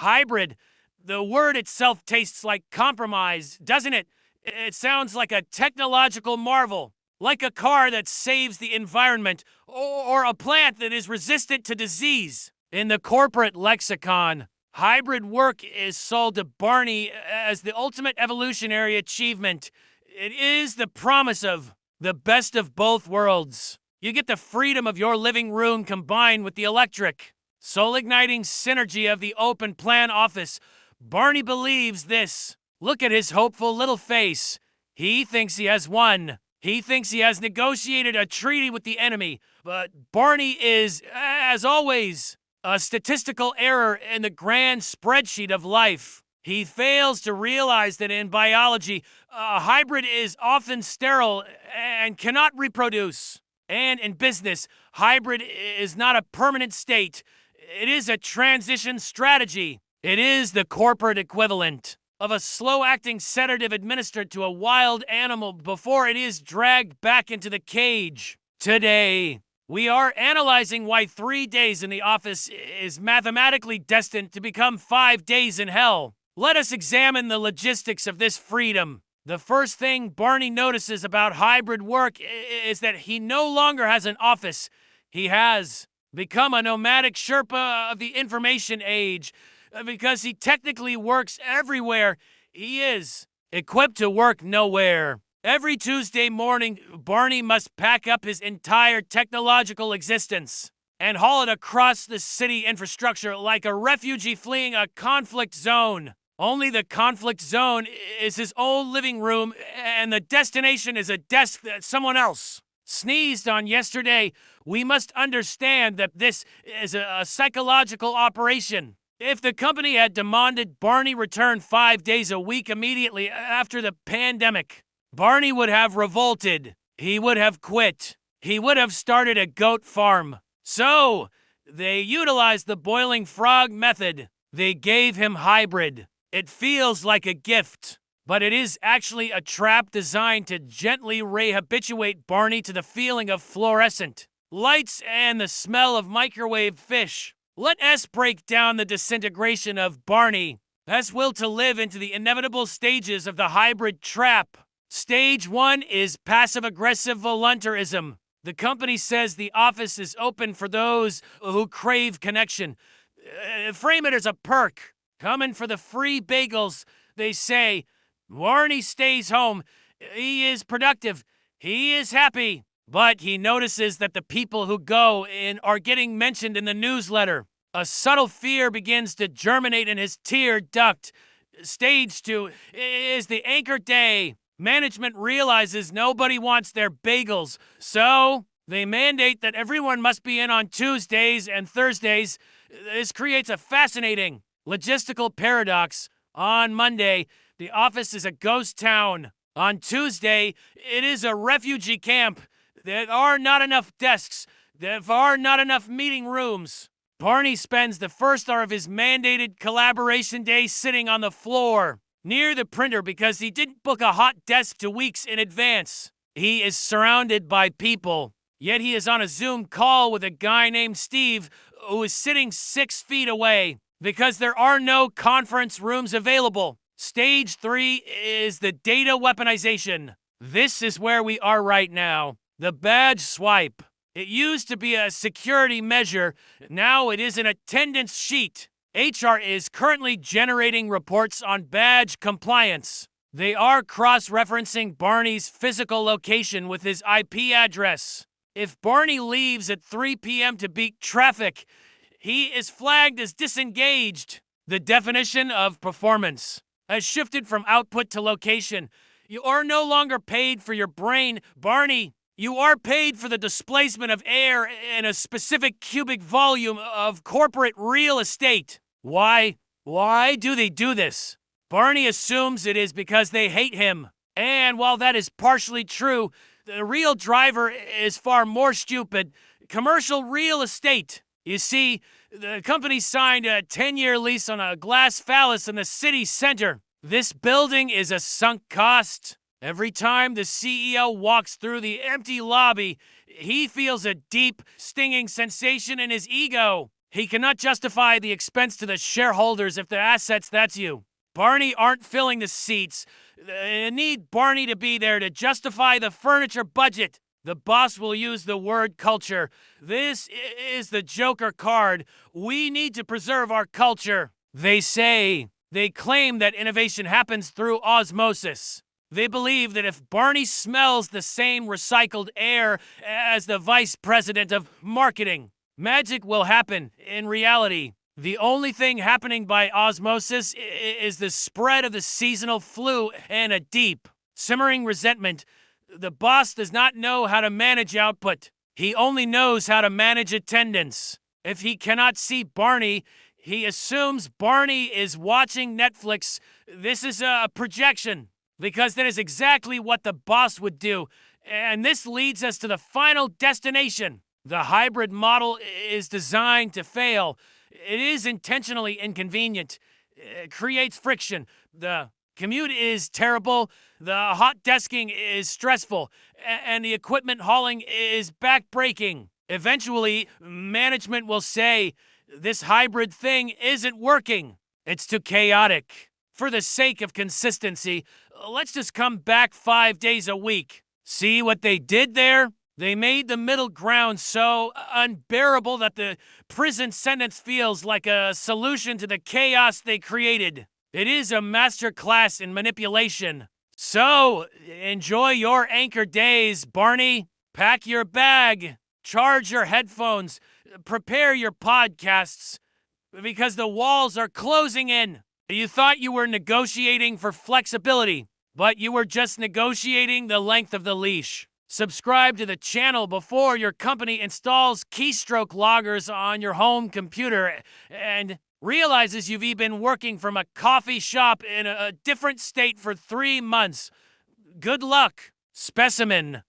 Hybrid. The word itself tastes like compromise, doesn't it? It sounds like a technological marvel, like a car that saves the environment, or a plant that is resistant to disease. In the corporate lexicon, hybrid work is sold to Barney as the ultimate evolutionary achievement. It is the promise of the best of both worlds. You get the freedom of your living room combined with the electric, soul-igniting synergy of the open plan office. Barney believes this. Look at his hopeful little face. He thinks he has won. He thinks he has negotiated a treaty with the enemy. But Barney is, as always, a statistical error in the grand spreadsheet of life. He fails to realize that in biology, a hybrid is often sterile and cannot reproduce. And in business, hybrid is not a permanent state. It is a transition strategy. It is the corporate equivalent of a slow-acting sedative administered to a wild animal before it is dragged back into the cage. Today, we are analyzing why 3 days in the office is mathematically destined to become 5 days in hell. Let us examine the logistics of this freedom. The first thing Barney notices about hybrid work is that he no longer has an office. He has become a nomadic Sherpa of the information age. Because he technically works everywhere, he is equipped to work nowhere. Every Tuesday morning, Barney must pack up his entire technological existence and haul it across the city infrastructure like a refugee fleeing a conflict zone. Only the conflict zone is his own living room, and the destination is a desk that someone else sneezed on yesterday. We must understand that this is a psychological operation. If the company had demanded Barney return 5 days a week immediately after the pandemic, Barney would have revolted. He would have quit. He would have started a goat farm. So, they utilized the boiling frog method. They gave him hybrid. It feels like a gift, but it is actually a trap designed to gently rehabituate Barney to the feeling of fluorescent lights and the smell of microwave fish. Let S break down the disintegration of Barney. S will to live into the inevitable stages of the hybrid trap. Stage 1 is passive-aggressive voluntarism. The company says the office is open for those who crave connection. Frame it as a perk. Coming for the free bagels, they say. Barney stays home. He is productive. He is happy. But he notices that the people who go in are getting mentioned in the newsletter. A subtle fear begins to germinate in his tear duct. Stage 2 is the anchor day. Management realizes nobody wants their bagels, so they mandate that everyone must be in on Tuesdays and Thursdays. This creates a fascinating logistical paradox. On Monday, the office is a ghost town. On Tuesday, it is a refugee camp. There are not enough desks. There are not enough meeting rooms. Barney spends the first hour of his mandated collaboration day sitting on the floor near the printer because he didn't book a hot desk 2 weeks in advance. He is surrounded by people, yet he is on a Zoom call with a guy named Steve who is sitting 6 feet away because there are no conference rooms available. Stage 3 is the data weaponization. This is where we are right now. The badge swipe. It used to be a security measure. Now it is an attendance sheet. HR is currently generating reports on badge compliance. They are cross-referencing Barney's physical location with his IP address. If Barney leaves at 3 p.m. to beat traffic, he is flagged as disengaged. The definition of performance has shifted from output to location. You are no longer paid for your brain, Barney. You are paid for the displacement of air in a specific cubic volume of corporate real estate. Why? Why do they do this? Barney assumes it is because they hate him. And while that is partially true, the real driver is far more stupid. Commercial real estate. You see, the company signed a 10-year lease on a glass phallus in the city center. This building is a sunk cost. Every time the CEO walks through the empty lobby, he feels a deep, stinging sensation in his ego. He cannot justify the expense to the shareholders if the assets, that's you. Barney aren't filling the seats. Need Barney to be there to justify the furniture budget. The boss will use the word culture. This is the Joker card. We need to preserve our culture. They claim that innovation happens through osmosis. They believe that if Barney smells the same recycled air as the vice president of marketing, magic will happen. In reality, the only thing happening by osmosis is the spread of the seasonal flu and a deep, simmering resentment. The boss does not know how to manage output. He only knows how to manage attendance. If he cannot see Barney, he assumes Barney is watching Netflix. This is a projection, because that is exactly what the boss would do. And this leads us to the final destination. The hybrid model is designed to fail. It is intentionally inconvenient. It creates friction. The commute is terrible. The hot desking is stressful. And the equipment hauling is backbreaking. Eventually, management will say, this hybrid thing isn't working. It's too chaotic. For the sake of consistency, let's just come back 5 days a week. See what they did there? They made the middle ground so unbearable that the prison sentence feels like a solution to the chaos they created. It is a masterclass in manipulation. So, enjoy your anchor days, Barney. Pack your bag. Charge your headphones. Prepare your podcasts. Because the walls are closing in. You thought you were negotiating for flexibility, but you were just negotiating the length of the leash. Subscribe to the channel before your company installs keystroke loggers on your home computer and realizes you've been working from a coffee shop in a different state for 3 months. Good luck, specimen.